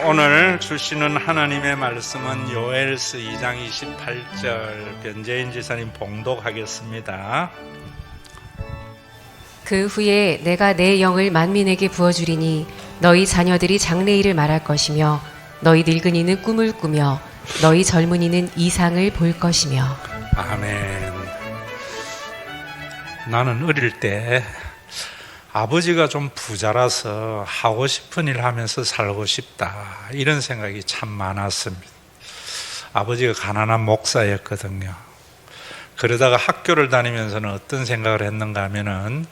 오늘 주시는 하나님의 말씀은 요엘서 2장 28절 변재인 지사님 봉독하겠습니다. 그 후에 내가 내 영을 만민에게 부어주리니 너희 자녀들이 장래일을 말할 것이며 너희 늙은이는 꿈을 꾸며 너희 젊은이는 이상을 볼 것이며. 아멘. 나는 어릴 때 아버지가 좀 부자라서 하고 싶은 일 하면서 살고 싶다, 이런 생각이 참 많았습니다. 아버지가 가난한 목사였거든요. 그러다가 학교를 다니면서는 어떤 생각을 했는가 하면은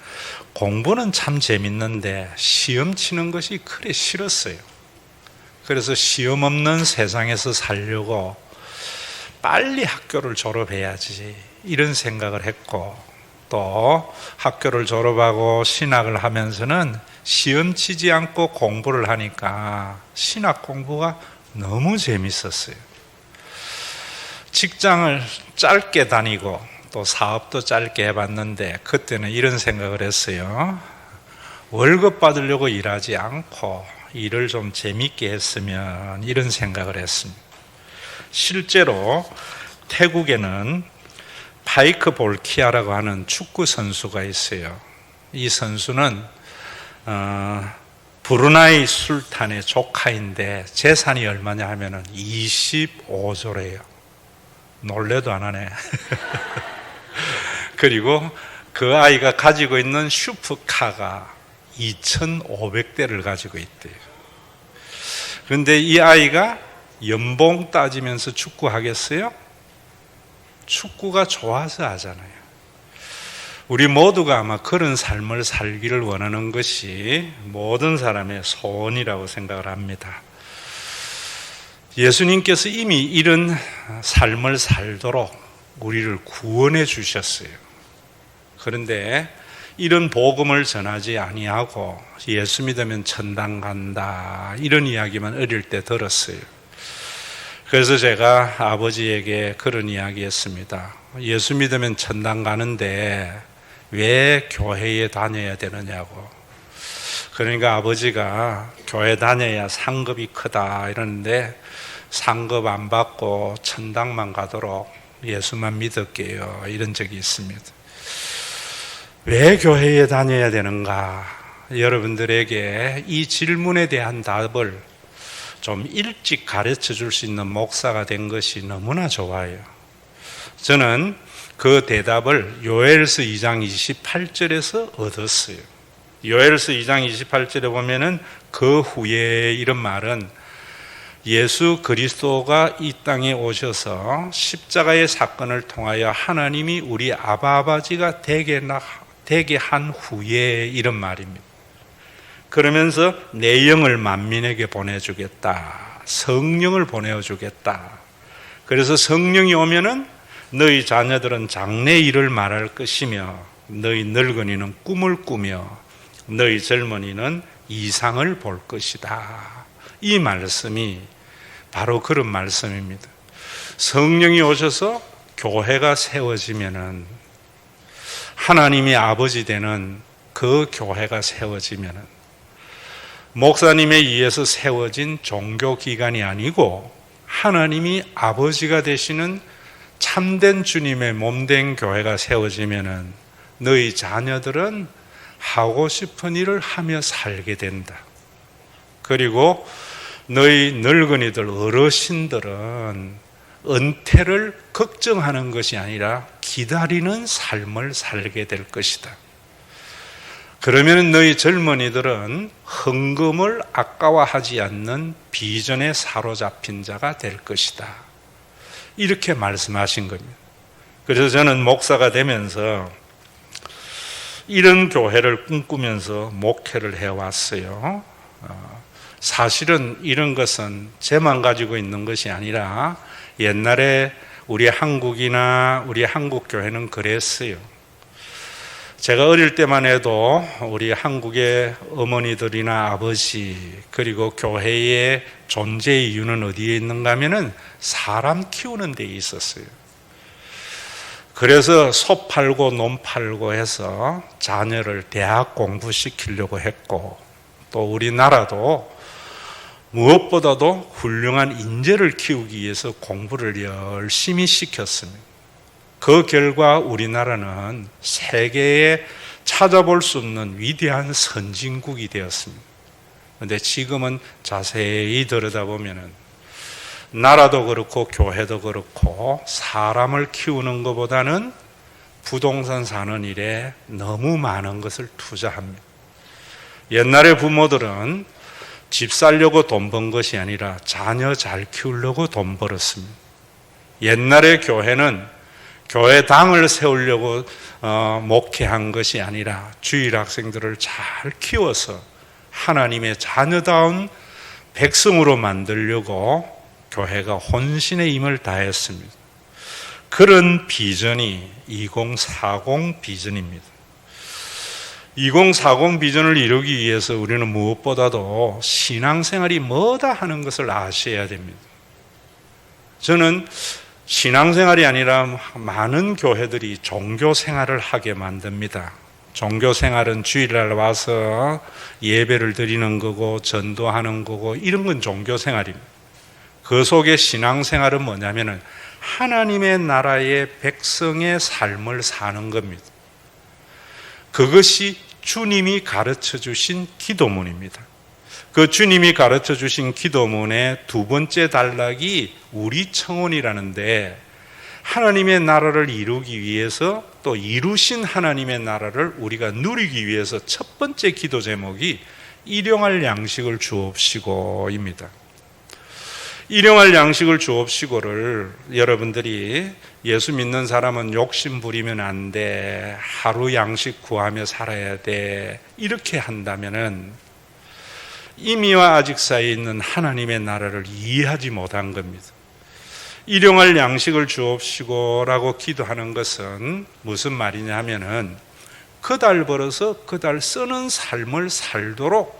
공부는 참 재밌는데 시험 치는 것이 그래 싫었어요. 그래서 시험 없는 세상에서 살려고 빨리 학교를 졸업해야지, 이런 생각을 했고, 또 학교를 졸업하고 신학을 하면서는 시험 치지 않고 공부를 하니까 신학 공부가 너무 재밌었어요. 직장을 짧게 다니고 또 사업도 짧게 해봤는데 그때는 이런 생각을 했어요. 월급 받으려고 일하지 않고 일을 좀 재밌게 했으면, 이런 생각을 했습니다. 실제로 태국에는 파이크 볼키아라고 하는 축구 선수가 있어요. 이 선수는 브루나이 술탄의 조카인데 재산이 얼마냐 하면은 25조래요. 놀래도 안 하네. 그리고 그 아이가 가지고 있는 슈퍼카가 2,500대를 가지고 있대요. 그런데 이 아이가 연봉 따지면서 축구 하겠어요? 축구가 좋아서 하잖아요. 우리 모두가 아마 그런 삶을 살기를 원하는 것이 모든 사람의 소원이라고 생각을 합니다. 예수님께서 이미 이런 삶을 살도록 우리를 구원해 주셨어요. 그런데 이런 복음을 전하지 아니하고 예수 믿으면 천당 간다, 이런 이야기만 어릴 때 들었어요. 그래서 제가 아버지에게 그런 이야기 했습니다. 예수 믿으면 천당 가는데 왜 교회에 다녀야 되느냐고. 그러니까 아버지가 교회 다녀야 상급이 크다 이러는데, 상급 안 받고 천당만 가도록 예수만 믿을게요, 이런 적이 있습니다. 왜 교회에 다녀야 되는가? 여러분들에게 이 질문에 대한 답을 좀 일찍 가르쳐 줄 수 있는 목사가 된 것이 너무나 좋아요. 저는 그 대답을 요엘서 2장 28절에서 얻었어요. 요엘서 2장 28절에 보면은 그 후에, 이런 말은 예수 그리스도가 이 땅에 오셔서 십자가의 사건을 통하여 하나님이 우리 아버지가 되게 한 후에, 이런 말입니다. 그러면서 내 영을 만민에게 보내주겠다, 성령을 보내주겠다. 그래서 성령이 오면은 너희 자녀들은 장래 일을 말할 것이며 너희 늙은이는 꿈을 꾸며 너희 젊은이는 이상을 볼 것이다. 이 말씀이 바로 그런 말씀입니다. 성령이 오셔서 교회가 세워지면은, 하나님이 아버지 되는 그 교회가 세워지면은 목사님에 의해서 세워진 종교기관이 아니고 하나님이 아버지가 되시는 참된 주님의 몸된 교회가 세워지면은 너희 자녀들은 하고 싶은 일을 하며 살게 된다. 그리고 너희 늙은이들, 어르신들은 은퇴를 걱정하는 것이 아니라 기다리는 삶을 살게 될 것이다. 그러면 너희 젊은이들은 헌금을 아까워하지 않는 비전에 사로잡힌 자가 될 것이다. 이렇게 말씀하신 겁니다. 그래서 저는 목사가 되면서 이런 교회를 꿈꾸면서 목회를 해왔어요. 사실은 이런 것은 제만 가지고 있는 것이 아니라 옛날에 우리 한국이나 우리 한국 교회는 그랬어요. 제가 어릴 때만 해도 우리 한국의 어머니들이나 아버지, 그리고 교회의 존재의 이유는 어디에 있는가 하면은 사람 키우는 데에 있었어요. 그래서 소 팔고 논 팔고 해서 자녀를 대학 공부시키려고 했고, 또 우리나라도 무엇보다도 훌륭한 인재를 키우기 위해서 공부를 열심히 시켰습니다. 그 결과 우리나라는 세계에 찾아볼 수 없는 위대한 선진국이 되었습니다. 그런데 지금은 자세히 들여다보면 나라도 그렇고 교회도 그렇고 사람을 키우는 것보다는 부동산 사는 일에 너무 많은 것을 투자합니다. 옛날에 부모들은 집 살려고 돈 번 것이 아니라 자녀 잘 키우려고 돈 벌었습니다. 옛날에 교회는 교회당을 세우려고 목회한 것이 아니라 주일 학생들을 잘 키워서 하나님의 자녀다운 백성으로 만들려고 교회가 혼신의 힘을 다했습니다. 그런 비전이 2040 비전입니다. 2040 비전을 이루기 위해서 우리는 무엇보다도 신앙생활이 뭐다 하는 것을 아셔야 됩니다. 저는 신앙생활이 아니라 많은 교회들이 종교생활을 하게 만듭니다. 종교생활은 주일날 와서 예배를 드리는 거고 전도하는 거고 이런 건 종교생활입니다. 그 속에 신앙생활은 뭐냐면은 하나님의 나라의 백성의 삶을 사는 겁니다. 그것이 주님이 가르쳐 주신 기도문입니다. 그 주님이 가르쳐 주신 기도문의 두 번째 단락이 우리 청혼이라는데 하나님의 나라를 이루기 위해서 또 이루신 하나님의 나라를 우리가 누리기 위해서 첫 번째 기도 제목이 일용할 양식을 주옵시고입니다. 일용할 양식을 주옵시고를 여러분들이 예수 믿는 사람은 욕심 부리면 안 돼, 하루 양식 구하며 살아야 돼, 이렇게 한다면은 이미와 아직 사이에 있는 하나님의 나라를 이해하지 못한 겁니다. 일용할 양식을 주옵시고라고 기도하는 것은 무슨 말이냐 하면은 그달 벌어서 그달 쓰는 삶을 살도록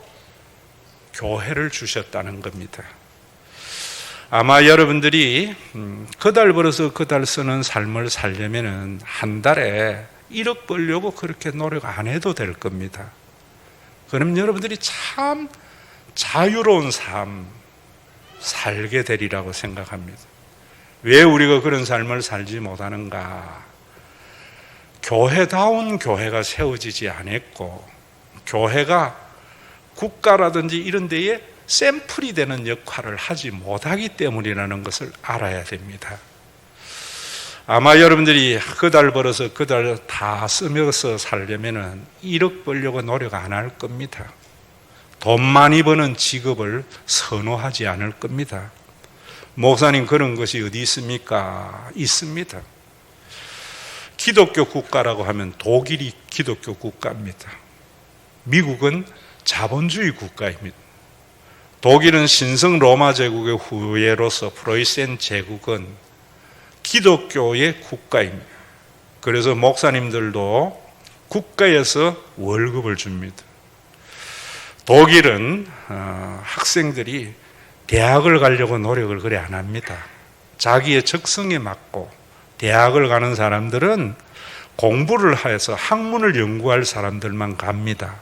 교회를 주셨다는 겁니다. 아마 여러분들이 그달 벌어서 그달 쓰는 삶을 살려면은 한 달에 1억 벌려고 그렇게 노력 안 해도 될 겁니다. 그럼 여러분들이 참 자유로운 삶 살게 되리라고 생각합니다. 왜 우리가 그런 삶을 살지 못하는가? 교회다운 교회가 세워지지 않았고 교회가 국가라든지 이런 데에 샘플이 되는 역할을 하지 못하기 때문이라는 것을 알아야 됩니다. 아마 여러분들이 그달 벌어서 그달 다 쓰면서 살려면은 1억 벌려고 노력 안 할 겁니다. 돈 많이 버는 직업을 선호하지 않을 겁니다. 목사님, 그런 것이 어디 있습니까? 있습니다. 기독교 국가라고 하면 독일이 기독교 국가입니다. 미국은 자본주의 국가입니다. 독일은 신성 로마 제국의 후예로서 프로이센 제국은 기독교의 국가입니다. 그래서 목사님들도 국가에서 월급을 줍니다. 독일은 학생들이 대학을 가려고 노력을 그래 안 합니다. 자기의 적성에 맞고 대학을 가는 사람들은 공부를 해서 학문을 연구할 사람들만 갑니다.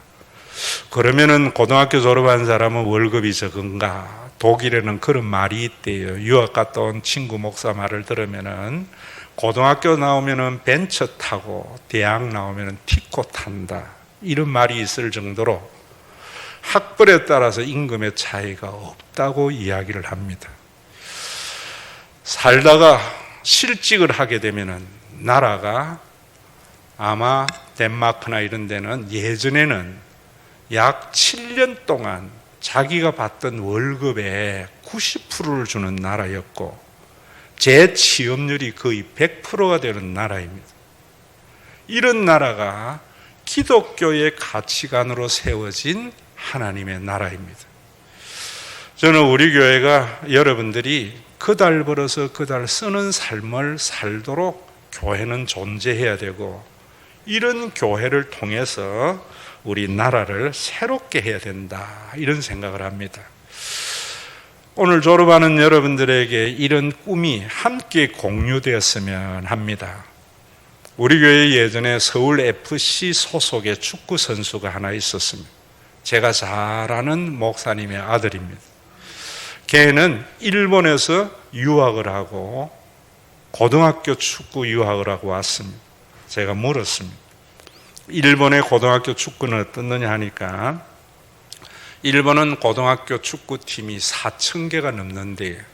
그러면은 고등학교 졸업한 사람은 월급이 적은가? 독일에는 그런 말이 있대요. 유학 갔다 온 친구 목사 말을 들으면은 고등학교 나오면은 벤처 타고 대학 나오면은 티코 탄다, 이런 말이 있을 정도로 학벌에 따라서 임금의 차이가 없다고 이야기를 합니다. 살다가 실직을 하게 되면은 나라가 아마 덴마크나 이런 데는 예전에는 약 7년 동안 자기가 받던 월급의 90%를 주는 나라였고 재취업률이 거의 100%가 되는 나라입니다. 이런 나라가 기독교의 가치관으로 세워진 하나님의 나라입니다. 저는 우리 교회가 여러분들이 그달 벌어서 그달 쓰는 삶을 살도록 교회는 존재해야 되고 이런 교회를 통해서 우리 나라를 새롭게 해야 된다, 이런 생각을 합니다. 오늘 졸업하는 여러분들에게 이런 꿈이 함께 공유되었으면 합니다. 우리 교회 예전에 서울 FC 소속의 축구 선수가 하나 있었습니다. 제가 잘 아는 목사님의 아들입니다. 걔는 일본에서 유학을 하고 고등학교 축구 유학을 하고 왔습니다. 제가 물었습니다. 일본의 고등학교 축구는 어떻느냐 하니까 일본은 고등학교 축구팀이 4,000개가 넘는데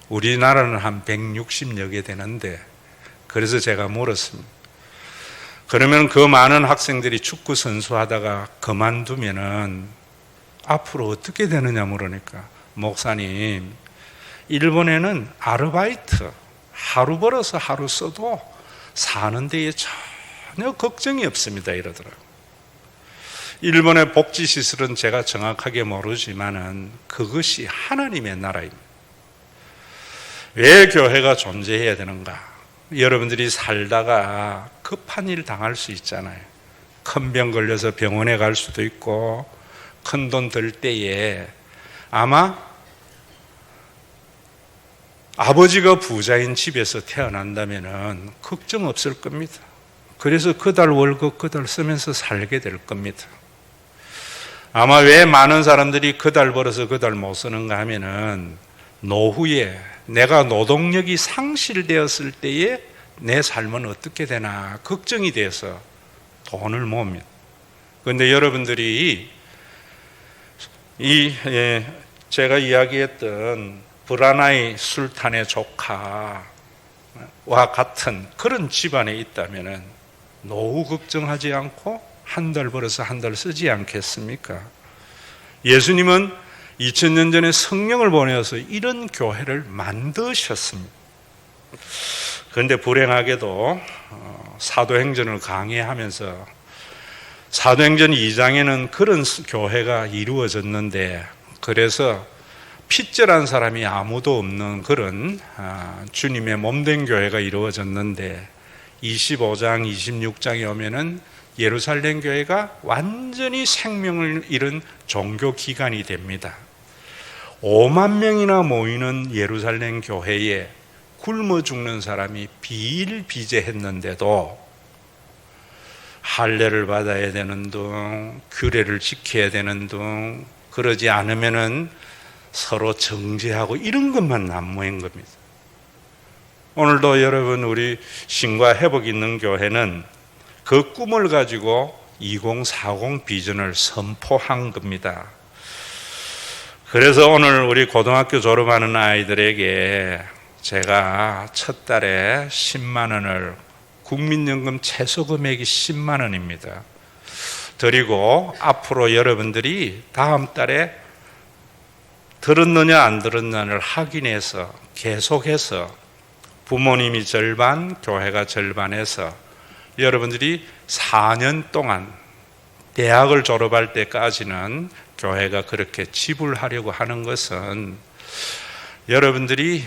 우리나라는 한 160여 개 되는데, 그래서 제가 물었습니다. 그러면 그 많은 학생들이 축구 선수 하다가 그만두면은 앞으로 어떻게 되느냐 물으니까, 목사님, 일본에는 아르바이트 하루 벌어서 하루 써도 사는 데에 전혀 걱정이 없습니다 이러더라고요. 일본의 복지시설은 제가 정확하게 모르지만은 그것이 하나님의 나라입니다. 왜 교회가 존재해야 되는가? 여러분들이 살다가 급한 일 당할 수 있잖아요. 큰 병 걸려서 병원에 갈 수도 있고, 큰 돈 들 때에 아마 아버지가 부자인 집에서 태어난다면은 걱정 없을 겁니다. 그래서 그달 월급 그달 쓰면서 살게 될 겁니다. 아마 왜 많은 사람들이 그달 벌어서 그달 못 쓰는가 하면은 노후에 내가 노동력이 상실되었을 때에 내 삶은 어떻게 되나 걱정이 돼서 돈을 모읍니다. 그런데 여러분들이 제가 이야기했던 브라나이 술탄의 조카와 같은 그런 집안에 있다면 노후 걱정하지 않고 한 달 벌어서 한 달 쓰지 않겠습니까? 예수님은 2000년 전에 성령을 보내어서 이런 교회를 만드셨습니다. 그런데 불행하게도 사도행전을 강해하면서 사도행전 2장에는 그런 교회가 이루어졌는데, 그래서 핏절한 사람이 아무도 없는 그런 주님의 몸된 교회가 이루어졌는데, 25장, 26장에 오면은 예루살렘 교회가 완전히 생명을 잃은 종교 기관이 됩니다. 5만 명이나 모이는 예루살렘 교회에 굶어 죽는 사람이 비일비재했는데도 할례를 받아야 되는 등, 규례를 지켜야 되는 등, 그러지 않으면은 서로 정죄하고 이런 것만 난무한 겁니다. 오늘도 여러분, 우리 신과 회복 있는 교회는 그 꿈을 가지고 2040 비전을 선포한 겁니다. 그래서 오늘 우리 고등학교 졸업하는 아이들에게 제가 첫 달에 10만 원을, 국민연금 최소 금액이 10만 원입니다. 드리고 앞으로 여러분들이 다음 달에 들었느냐 안 들었느냐를 확인해서 계속해서 부모님이 절반, 교회가 절반해서 여러분들이 4년 동안 대학을 졸업할 때까지는 교회가 그렇게 지불하려고 하는 것은 여러분들이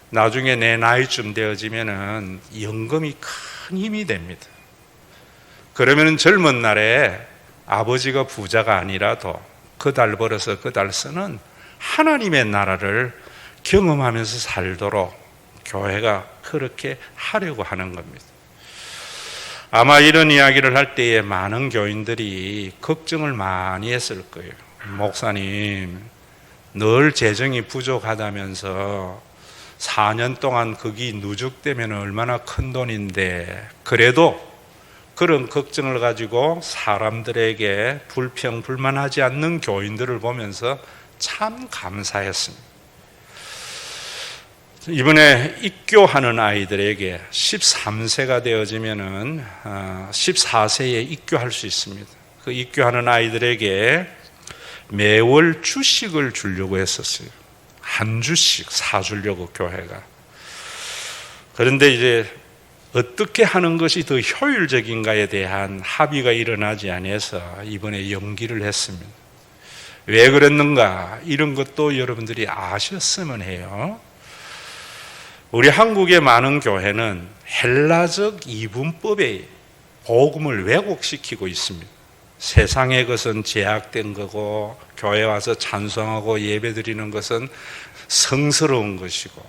나중에 내 나이쯤 되어지면은 연금이 큰 힘이 됩니다. 그러면 젊은 날에 아버지가 부자가 아니라도 그 달 벌어서 그 달 쓰는 하나님의 나라를 경험하면서 살도록 교회가 그렇게 하려고 하는 겁니다. 아마 이런 이야기를 할 때에 많은 교인들이 걱정을 많이 했을 거예요. 목사님, 늘 재정이 부족하다면서 4년 동안 거기 누적되면 얼마나 큰 돈인데, 그래도 그런 걱정을 가지고 사람들에게 불평, 불만하지 않는 교인들을 보면서 참 감사했습니다. 이번에 입교하는 아이들에게 13세가 되어지면은 14세에 입교할 수 있습니다. 그 입교하는 아이들에게 매월 주식을 주려고 했었어요. 한 주씩 사주려고 교회가. 그런데 이제 어떻게 하는 것이 더 효율적인가에 대한 합의가 일어나지 않아서 이번에 연기를 했습니다. 왜 그랬는가? 이런 것도 여러분들이 아셨으면 해요. 우리 한국의 많은 교회는 헬라적 이분법에 복음을 왜곡시키고 있습니다. 세상의 것은 제약된 거고, 교회 와서 찬송하고 예배드리는 것은 성스러운 것이고,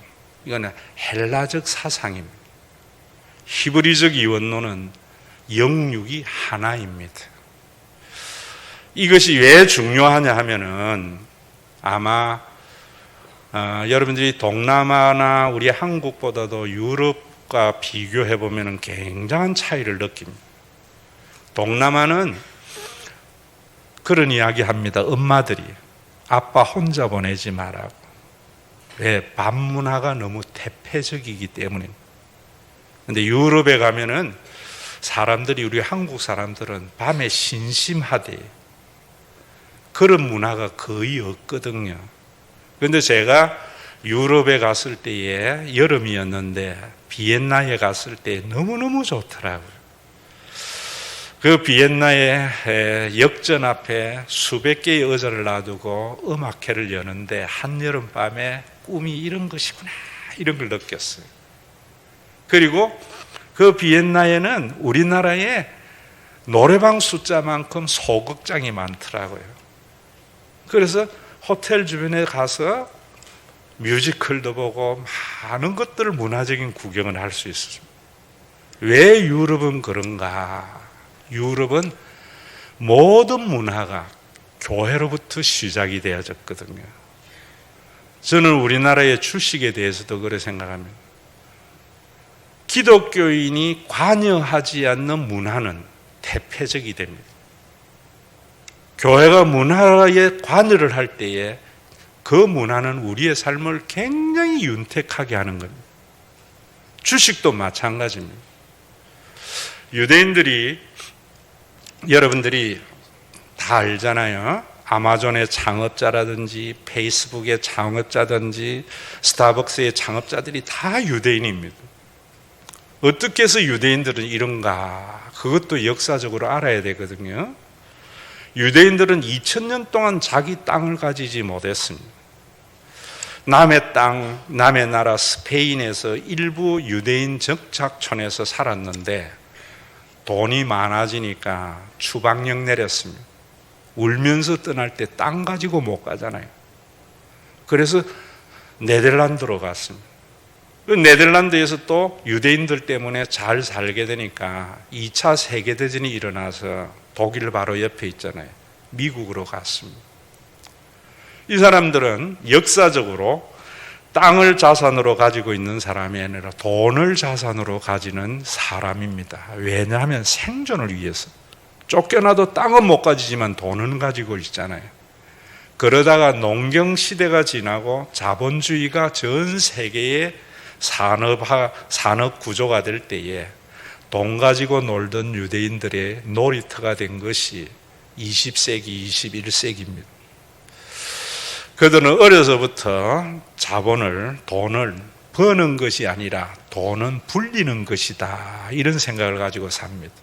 이거는 헬라적 사상입니다. 히브리적 이원론은 영육이 하나입니다. 이것이 왜 중요하냐 하면은 아마 여러분들이 동남아나 우리 한국보다도 유럽과 비교해 보면 굉장한 차이를 느낍니다. 동남아는 그런 이야기 합니다. 엄마들이 아빠 혼자 보내지 말라고. 왜? 밤 문화가 너무 태폐적이기 때문에. 근데 유럽에 가면은 사람들이, 우리 한국 사람들은 밤에 심심하대. 그런 문화가 거의 없거든요. 그런데 제가 유럽에 갔을 때에 여름이었는데 비엔나에 갔을 때 너무너무 좋더라고요. 그 비엔나의 역전 앞에 수백 개의 의자를 놔두고 음악회를 여는데 한여름 밤에 꿈이 이런 것이구나, 이런 걸 느꼈어요. 그리고 그 비엔나에는 우리나라의 노래방 숫자만큼 소극장이 많더라고요. 그래서 호텔 주변에 가서 뮤지컬도 보고 많은 것들을, 문화적인 구경을 할 수 있었습니다. 왜 유럽은 그런가? 유럽은 모든 문화가 교회로부터 시작이 되어졌거든요. 저는 우리나라의 출식에 대해서도 그렇게 생각합니다. 기독교인이 관여하지 않는 문화는 태폐적이 됩니다. 교회가 문화에 관여를 할 때에 그 문화는 우리의 삶을 굉장히 윤택하게 하는 겁니다. 주식도 마찬가지입니다. 유대인들이, 여러분들이 다 알잖아요. 아마존의 창업자라든지 페이스북의 창업자든지 스타벅스의 창업자들이 다 유대인입니다. 어떻게 해서 유대인들은 이런가? 그것도 역사적으로 알아야 되거든요. 유대인들은 2000년 동안 자기 땅을 가지지 못했습니다. 남의 땅, 남의 나라 스페인에서 일부 유대인 정착촌에서 살았는데 돈이 많아지니까 추방령 내렸습니다. 울면서 떠날 때 땅 가지고 못 가잖아요. 그래서 네덜란드로 갔습니다. 네덜란드에서 또 유대인들 때문에 잘 살게 되니까 2차 세계대전이 일어나서 독일 바로 옆에 있잖아요. 미국으로 갔습니다. 이 사람들은 역사적으로 땅을 자산으로 가지고 있는 사람이 아니라 돈을 자산으로 가지는 사람입니다. 왜냐하면 생존을 위해서. 쫓겨나도 땅은 못 가지지만 돈은 가지고 있잖아요. 그러다가 농경 시대가 지나고 자본주의가 전 세계의 산업 구조가 될 때에 돈 가지고 놀던 유대인들의 놀이터가 된 것이 20세기, 21세기입니다. 그들은 어려서부터 자본을, 돈을 버는 것이 아니라 돈은 불리는 것이다, 이런 생각을 가지고 삽니다.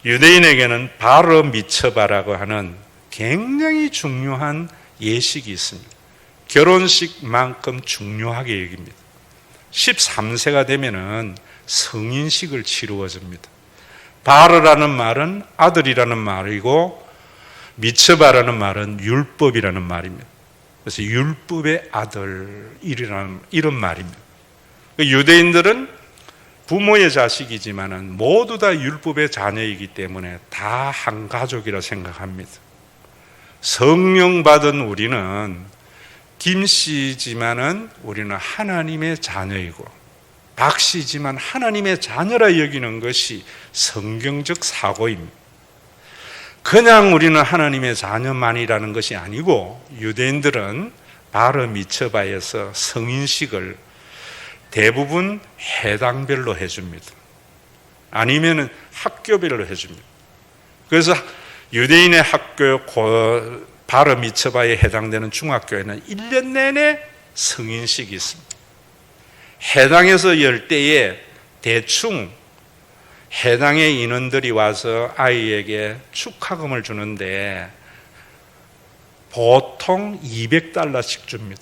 유대인에게는 바로 미츠바라고 하는 굉장히 중요한 예식이 있습니다. 결혼식만큼 중요하게 여깁니다. 13세가 되면은 성인식을 치루어 줍니다. 바르라는 말은 아들이라는 말이고 미츠바라는 말은 율법이라는 말입니다. 그래서 율법의 아들, 이런 말입니다. 유대인들은 부모의 자식이지만은 모두 다 율법의 자녀이기 때문에 다 한 가족이라 생각합니다. 성령 받은 우리는 김씨지만은 우리는 하나님의 자녀이고, 박씨지만 하나님의 자녀라 여기는 것이 성경적 사고입니다. 그냥 우리는 하나님의 자녀만이라는 것이 아니고, 유대인들은 바르 미츠바에서 성인식을 대부분 해당별로 해줍니다. 아니면은 학교별로 해줍니다. 그래서 유대인의 학교, 바르 미츠바에 해당되는 중학교에는 1년 내내 성인식이 있습니다. 해당에서 열 때에 대충 해당의 인원들이 와서 아이에게 축하금을 주는데 보통 $200씩 줍니다.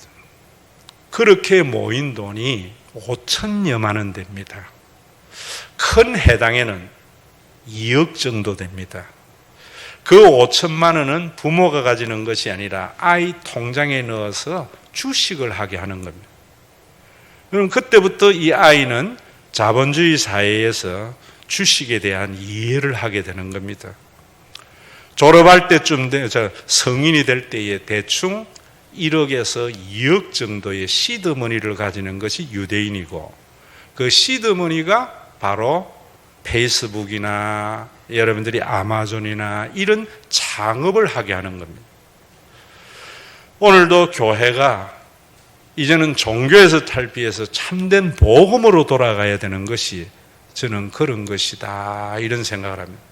그렇게 모인 돈이 5천여만 원 됩니다. 큰 해당에는 2억 정도 됩니다. 그 5천만 원은 부모가 가지는 것이 아니라 아이 통장에 넣어서 주식을 하게 하는 겁니다. 그럼 그때부터 이 아이는 자본주의 사회에서 주식에 대한 이해를 하게 되는 겁니다. 졸업할 때쯤 성인이 될 때에 대충 1억에서 2억 정도의 시드머니를 가지는 것이 유대인이고, 그 시드머니가 바로 페이스북이나 여러분들이 아마존이나 이런 창업을 하게 하는 겁니다. 오늘도 교회가 이제는 종교에서 탈피해서 참된 복음으로 돌아가야 되는 것이 저는 그런 것이다, 이런 생각을 합니다.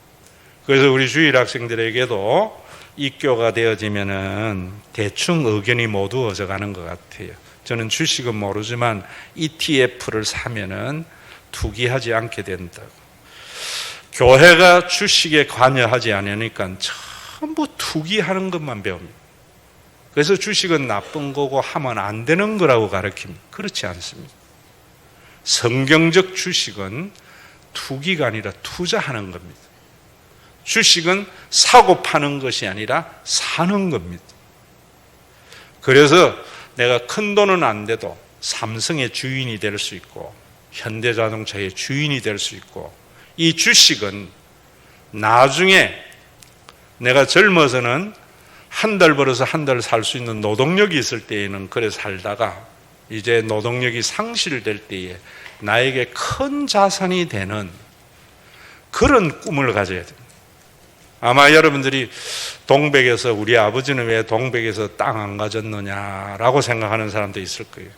그래서 우리 주일 학생들에게도 입교가 되어지면은 대충 의견이 모두어져 가는 것 같아요. 저는 주식은 모르지만 ETF를 사면은 투기하지 않게 된다고. 교회가 주식에 관여하지 않으니까 전부 투기하는 것만 배웁니다. 그래서 주식은 나쁜 거고 하면 안 되는 거라고 가르칩니다. 그렇지 않습니다. 성경적 주식은 투기가 아니라 투자하는 겁니다. 주식은 사고 파는 것이 아니라 사는 겁니다. 그래서 내가 큰 돈은 안 돼도 삼성의 주인이 될 수 있고 현대자동차의 주인이 될 수 있고, 이 주식은 나중에 내가 젊어서는 한 달 벌어서 한 달 살 수 있는 노동력이 있을 때에는 그래 살다가 이제 노동력이 상실될 때에 나에게 큰 자산이 되는 그런 꿈을 가져야 됩니다. 아마 여러분들이 동백에서 우리 아버지는 왜 동백에서 땅 안 가졌느냐라고 생각하는 사람도 있을 거예요.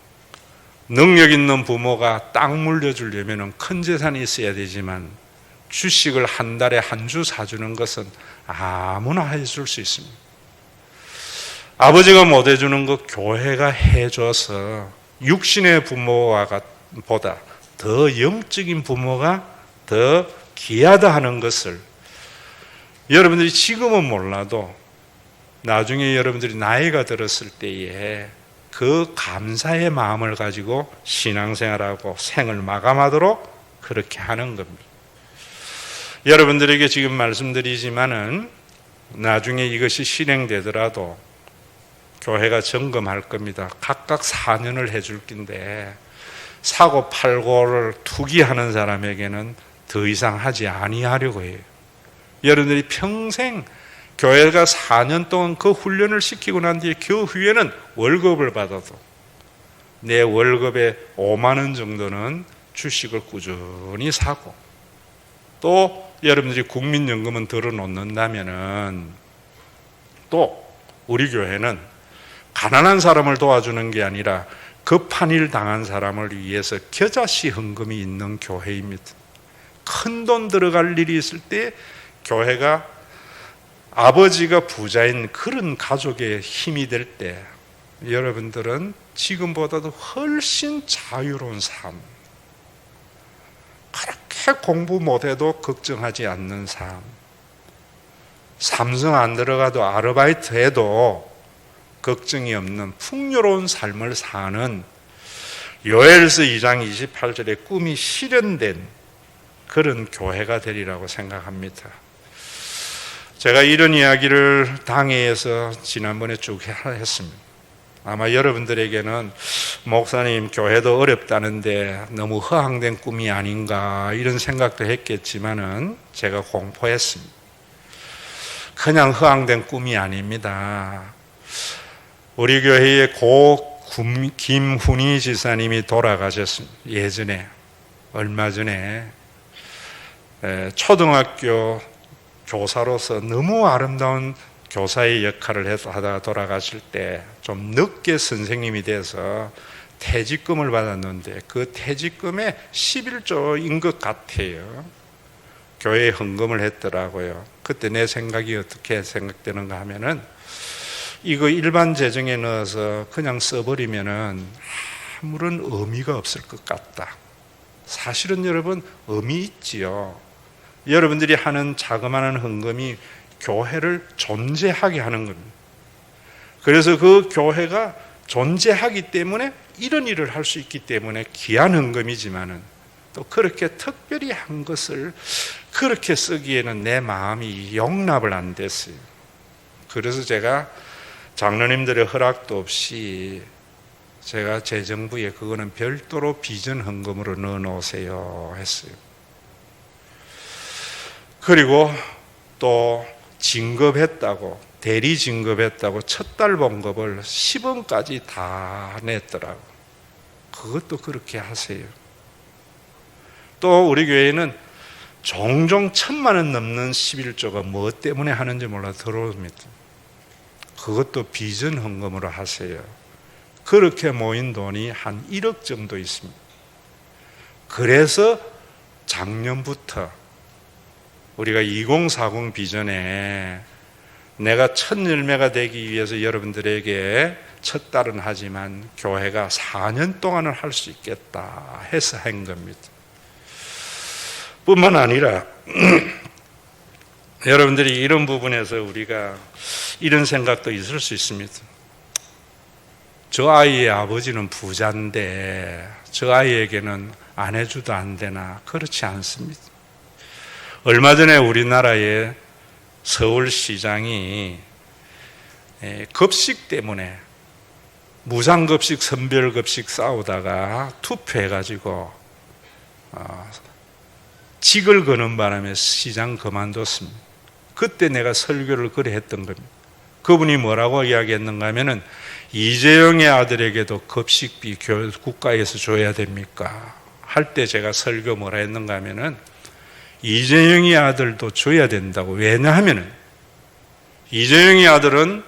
능력 있는 부모가 땅 물려주려면 큰 재산이 있어야 되지만 주식을 한 달에 한 주 사주는 것은 아무나 해줄 수 있습니다. 아버지가 못 해주는 것 교회가 해줘서 육신의 부모보다 더 영적인 부모가 더 귀하다 하는 것을 여러분들이 지금은 몰라도 나중에 여러분들이 나이가 들었을 때에 그 감사의 마음을 가지고 신앙생활하고 생을 마감하도록 그렇게 하는 겁니다. 여러분들에게 지금 말씀드리지만은 나중에 이것이 실행되더라도 교회가 점검할 겁니다. 각각 4년을 해줄 건데 사고 팔고를 투기하는 사람에게는 더 이상 하지 아니하려고 해요. 여러분들이 평생 교회가 4년 동안 그 훈련을 시키고 난 뒤에 그 후에는 월급을 받아도 내 월급의 5만 원 정도는 주식을 꾸준히 사고, 또 여러분들이 국민연금은 들어놓는다면은 또 우리 교회는 가난한 사람을 도와주는 게 아니라 급한 일 당한 사람을 위해서 겨자씨 헌금이 있는 교회입니다. 큰 돈 들어갈 일이 있을 때 교회가 아버지가 부자인 그런 가족의 힘이 될 때 여러분들은 지금보다도 훨씬 자유로운 삶, 그렇게 공부 못해도 걱정하지 않는 삶, 삼성 안 들어가도 아르바이트 해도 걱정이 없는 풍요로운 삶을 사는 요엘서 2장 28절의 꿈이 실현된 그런 교회가 되리라고 생각합니다. 제가 이런 이야기를 당회에서 지난번에 쭉 했습니다. 아마 여러분들에게는 목사님 교회도 어렵다는데 너무 허황된 꿈이 아닌가 이런 생각도 했겠지만은 제가 공포했습니다. 그냥 허황된 꿈이 아닙니다. 우리 교회의 고 김훈희 지사님이 돌아가셨습니다. 예전에 얼마 전에 초등학교 교사로서 너무 아름다운 교사의 역할을 하다가 돌아가실 때 좀 늦게 선생님이 돼서 퇴직금을 받았는데 그 퇴직금의 11조인 것 같아요. 교회에 헌금을 했더라고요. 그때 내 생각이 어떻게 생각되는가 하면은 이거 일반 재정에 넣어서 그냥 써버리면은 아무런 의미가 없을 것 같다. 사실은 여러분 의미 있지요. 여러분들이 하는 자그마한 헌금이 교회를 존재하게 하는 겁니다. 그래서 그 교회가 존재하기 때문에 이런 일을 할 수 있기 때문에 귀한 헌금이지만은 또 그렇게 특별히 한 것을 그렇게 쓰기에는 내 마음이 용납을 안 됐어요. 그래서 제가 장로님들의 허락도 없이 제가 재정부에 그거는 별도로 비전 헌금으로 넣어 놓으세요 했어요. 그리고 또 진급했다고 대리 진급했다고 첫 달 봉급을 10원까지 다 냈더라고. 그것도 그렇게 하세요. 또 우리 교회는 종종 1,000만 원 넘는 11조가 뭐 때문에 하는지 몰라 들어옵니다. 그것도 비전 헌금으로 하세요. 그렇게 모인 돈이 한 1억 정도 있습니다. 그래서 작년부터 우리가 2040 비전에 내가 첫 열매가 되기 위해서 여러분들에게 첫 달은 하지만 교회가 4년 동안은 할 수 있겠다 해서 한 겁니다. 뿐만 아니라 여러분들이 이런 부분에서 우리가 이런 생각도 있을 수 있습니다. 저 아이의 아버지는 부자인데 저 아이에게는 안 해줘도 안 되나? 그렇지 않습니다. 얼마 전에 우리나라의 서울시장이 급식 때문에 무상급식, 선별급식 싸우다가 투표해가지고 직을 거는 바람에 시장 그만뒀습니다. 그때 내가 설교를 그래 했던 겁니다. 그분이 뭐라고 이야기했는가 하면은 이재용의 아들에게도 급식비 국가에서 줘야 됩니까? 할 때 제가 설교 뭐라 했는가 하면은 이재용의 아들도 줘야 된다고. 왜냐하면은 이재용의 아들은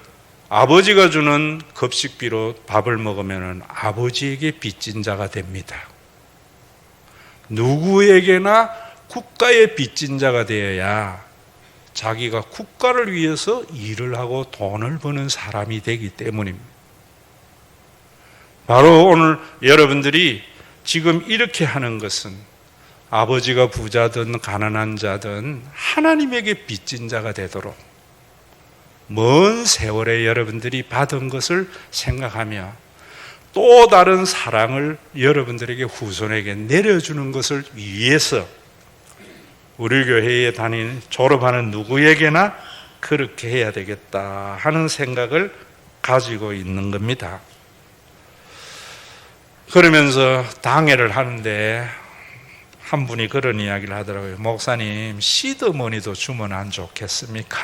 아버지가 주는 급식비로 밥을 먹으면은 아버지에게 빚진 자가 됩니다. 누구에게나 국가의 빚진 자가 되어야 자기가 국가를 위해서 일을 하고 돈을 버는 사람이 되기 때문입니다. 바로 오늘 여러분들이 지금 이렇게 하는 것은 아버지가 부자든 가난한 자든 하나님에게 빚진 자가 되도록 먼 세월에 여러분들이 받은 것을 생각하며 또 다른 사랑을 여러분들에게 후손에게 내려주는 것을 위해서 우리 교회에 졸업하는 누구에게나 그렇게 해야 되겠다 하는 생각을 가지고 있는 겁니다. 그러면서 당회를 하는데 한 분이 그런 이야기를 하더라고요. 목사님, 시드머니도 주면 안 좋겠습니까?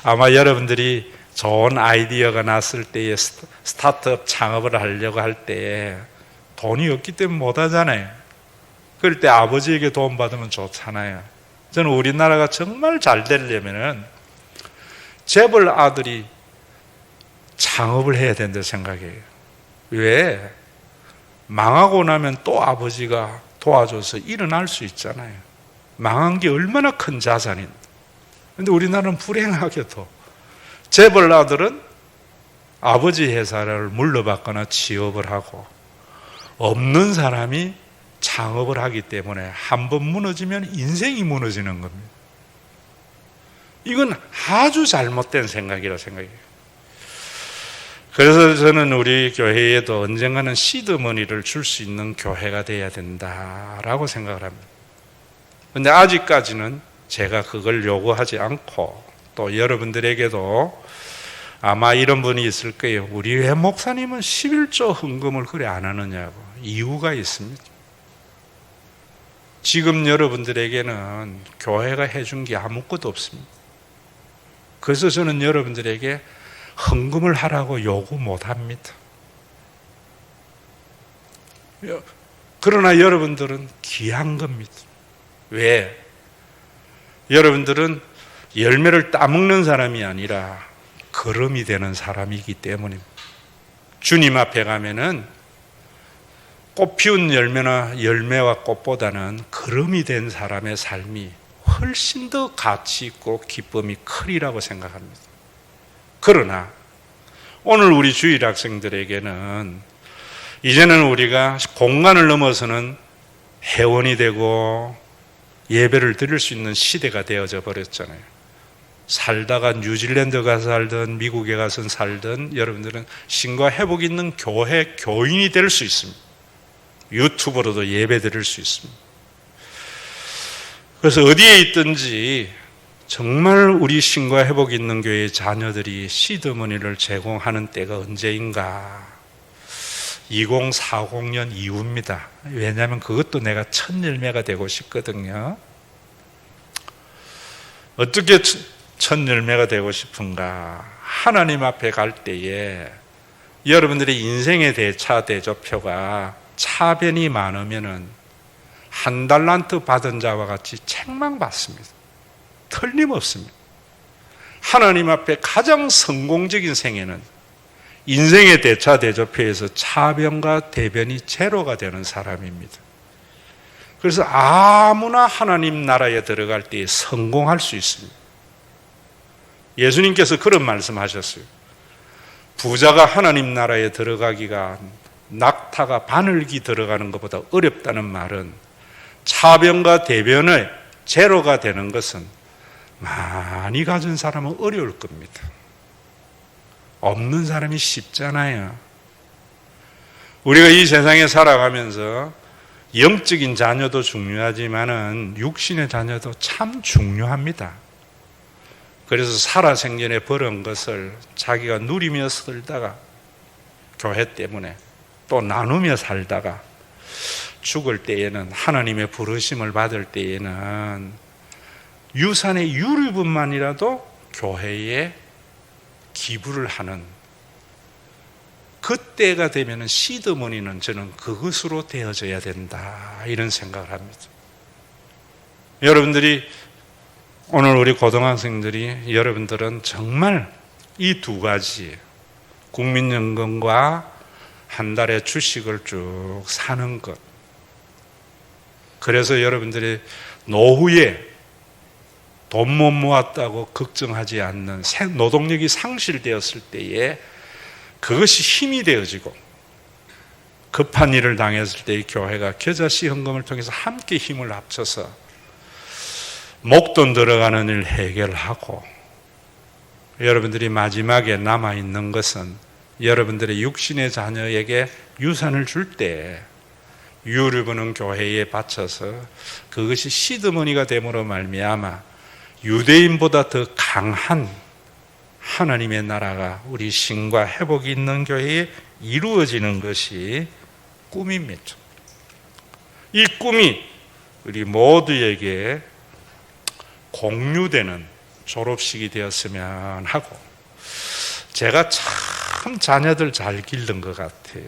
아마 여러분들이 좋은 아이디어가 났을 때에 스타트업 창업을 하려고 할 때 돈이 없기 때문에 못 하잖아요. 그럴 때 아버지에게 도움 받으면 좋잖아요. 저는 우리나라가 정말 잘 되려면은 재벌 아들이 창업을 해야 된다 생각해요. 왜? 망하고 나면 또 아버지가 도와줘서 일어날 수 있잖아요. 망한 게 얼마나 큰 자산인데. 그런데 우리나라는 불행하게도 재벌 아들은 아버지 회사를 물려받거나 취업을 하고 없는 사람이 창업을 하기 때문에 한 번 무너지면 인생이 무너지는 겁니다. 이건 아주 잘못된 생각이라 생각해요. 그래서 저는 우리 교회에도 언젠가는 시드머니를 줄 수 있는 교회가 되어야 된다라고 생각을 합니다. 그런데 아직까지는 제가 그걸 요구하지 않고 또 여러분들에게도 아마 이런 분이 있을 거예요. 우리 왜 목사님은 11조 헌금을 그래 안 하느냐고. 이유가 있습니다. 지금 여러분들에게는 교회가 해준 게 아무것도 없습니다. 그래서 저는 여러분들에게 헌금을 하라고 요구 못 합니다. 그러나 여러분들은 귀한 겁니다. 왜? 여러분들은 열매를 따먹는 사람이 아니라 거름이 되는 사람이기 때문입니다. 주님 앞에 가면은 꽃 피운 열매와 꽃보다는 거름이 된 사람의 삶이 훨씬 더 가치 있고 기쁨이 크리라고 생각합니다. 그러나 오늘 우리 주일 학생들에게는 이제는 우리가 공간을 넘어서는 회원이 되고 예배를 드릴 수 있는 시대가 되어져 버렸잖아요. 살다가 뉴질랜드 가서 살든 미국에 가서 살든 여러분들은 신과 회복 있는 교회 교인이 될 수 있습니다. 유튜브로도 예배 드릴 수 있습니다. 그래서 어디에 있든지 정말 우리 신과 회복 있는 교회의 자녀들이 시드머니를 제공하는 때가 언제인가? 2040년 이후입니다. 왜냐하면 그것도 내가 첫 열매가 되고 싶거든요. 어떻게 첫 열매가 되고 싶은가? 하나님 앞에 갈 때에 여러분들의 인생의 대차 대조표가 차변이 많으면은 한 달란트 받은 자와 같이 책망받습니다. 틀림없습니다. 하나님 앞에 가장 성공적인 생애는 인생의 대차 대조표에서 차변과 대변이 제로가 되는 사람입니다. 그래서 아무나 하나님 나라에 들어갈 때 성공할 수 있습니다. 예수님께서 그런 말씀하셨어요. 부자가 하나님 나라에 들어가기가 낙타가 바늘기 들어가는 것보다 어렵다는 말은 차변과 대변의 제로가 되는 것은 많이 가진 사람은 어려울 겁니다. 없는 사람이 쉽잖아요. 우리가 이 세상에 살아가면서 영적인 자녀도 중요하지만은 육신의 자녀도 참 중요합니다. 그래서 살아생전에 벌은 것을 자기가 누리며 살다가 교회 때문에 또 나누며 살다가 죽을 때에는 하나님의 부르심을 받을 때에는 유산의 일부분만이라도 교회에 기부를 하는 그때가 되면 시드머니는 저는 그것으로 되어져야 된다 이런 생각을 합니다. 여러분들이 오늘 우리 고등학생들이 여러분들은 정말 이 두 가지 국민연금과 한 달에 주식을 쭉 사는 것, 그래서 여러분들이 노후에 돈 못 모았다고 걱정하지 않는 노동력이 상실되었을 때에 그것이 힘이 되어지고 급한 일을 당했을 때 이 교회가 겨자씨 헌금을 통해서 함께 힘을 합쳐서 목돈 들어가는 일 해결하고 여러분들이 마지막에 남아있는 것은 여러분들의 육신의 자녀에게 유산을 줄 때 유류분은 교회에 바쳐서 그것이 시드머니가 됨으로 말미암아 유대인보다 더 강한 하나님의 나라가 우리 신과 회복이 있는 교회에 이루어지는 것이 꿈입니다. 이 꿈이 우리 모두에게 공유되는 졸업식이 되었으면 하고, 제가 참 자녀들 잘 기른 것 같아요.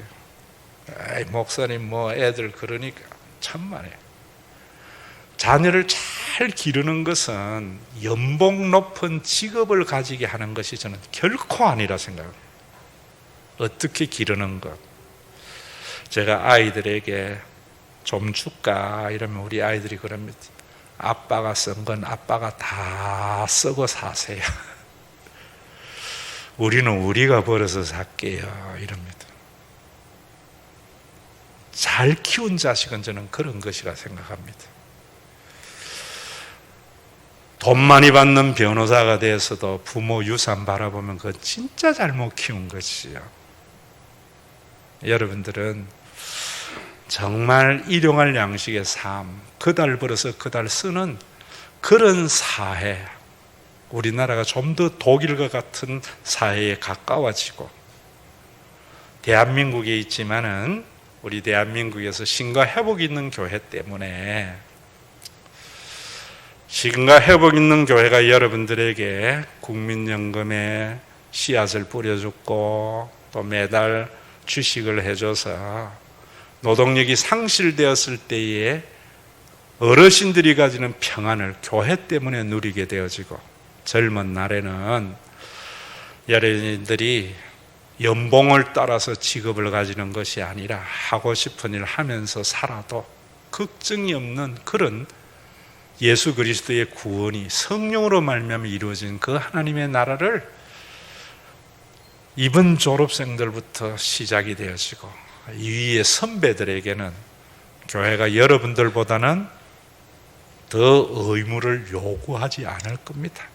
목사님 뭐 애들 그러니까 천만에. 자녀를 잘 기르는 것은 연봉 높은 직업을 가지게 하는 것이 저는 결코 아니라 생각합니다. 어떻게 기르는 것. 제가 아이들에게 좀 줄까 이러면 우리 아이들이 그럽니다. 아빠가 쓴 건 아빠가 다 쓰고 사세요. 우리는 우리가 벌어서 살게요 이럽니다. 잘 키운 자식은 저는 그런 것이라 생각합니다. 돈 많이 받는 변호사가 돼서도 부모 유산 바라보면 그건 진짜 잘못 키운 것이요. 여러분들은 정말 일용할 양식의 삶, 그달 벌어서 그달 쓰는 그런 사회, 우리나라가 좀 더 독일과 같은 사회에 가까워지고, 대한민국에 있지만은 우리 대한민국에서 신과 회복 있는 교회 때문에 신과 회복 있는 교회가 여러분들에게 국민연금에 씨앗을 뿌려줬고 또 매달 주식을 해줘서 노동력이 상실되었을 때에 어르신들이 가지는 평안을 교회 때문에 누리게 되어지고, 젊은 날에는 여러분들이 연봉을 따라서 직업을 가지는 것이 아니라 하고 싶은 일 하면서 살아도 걱정이 없는 그런 예수 그리스도의 구원이 성령으로 말미암아 이루어진 그 하나님의 나라를 이번 졸업생들부터 시작이 되어지고, 이위의 선배들에게는 교회가 여러분들보다는 더 의무를 요구하지 않을 겁니다.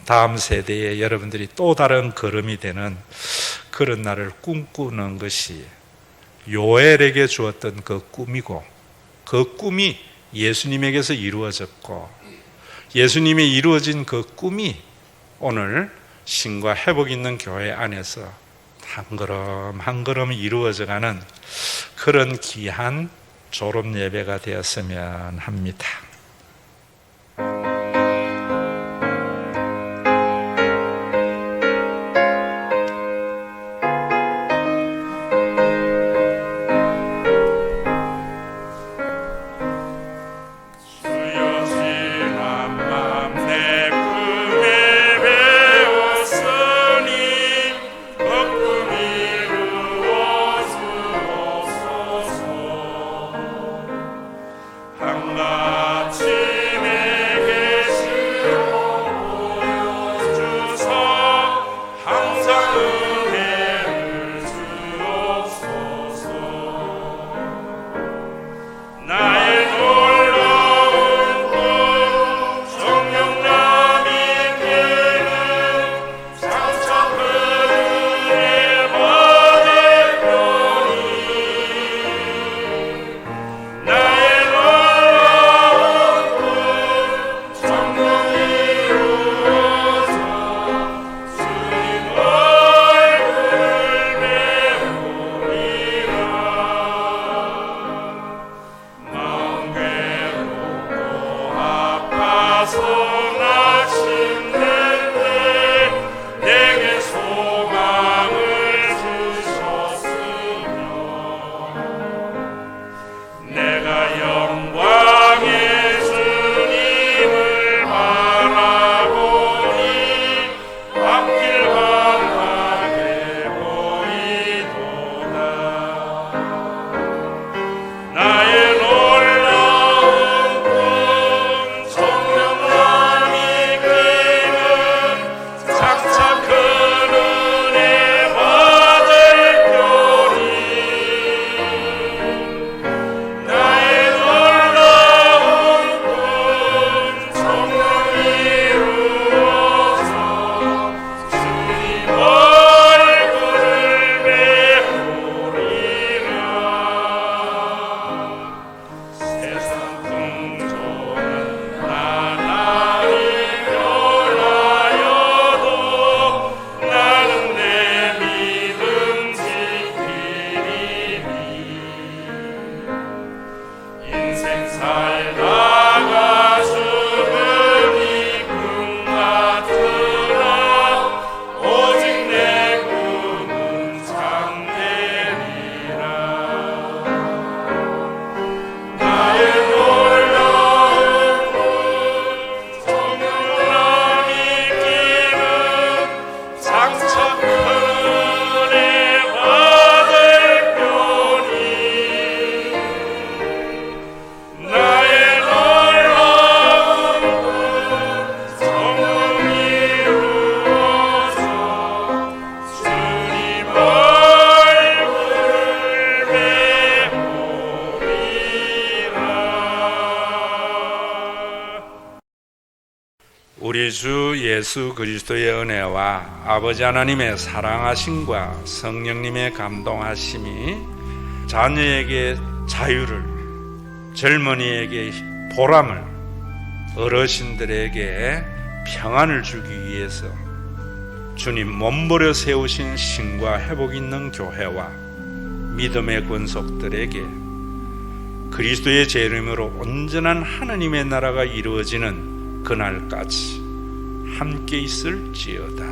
다음 세대에 여러분들이 또 다른 걸음이 되는 그런 날을 꿈꾸는 것이 요엘에게 주었던 그 꿈이고, 그 꿈이 예수님에게서 이루어졌고, 예수님이 이루어진 그 꿈이 오늘 신과 회복 있는 교회 안에서 한 걸음 한 걸음 이루어져가는 그런 귀한 졸업 예배가 되었으면 합니다. 우리 주 예수 그리스도의 은혜와 아버지 하나님의 사랑하심과 성령님의 감동하심이 자녀에게 자유를, 젊은이에게 보람을, 어르신들에게 평안을 주기 위해서 주님 몸부려 세우신 신과 회복 있는 교회와 믿음의 권속들에게 그리스도의 제 이름으로 온전한 하느님의 나라가 이루어지는 그날까지 함께 있을지어다.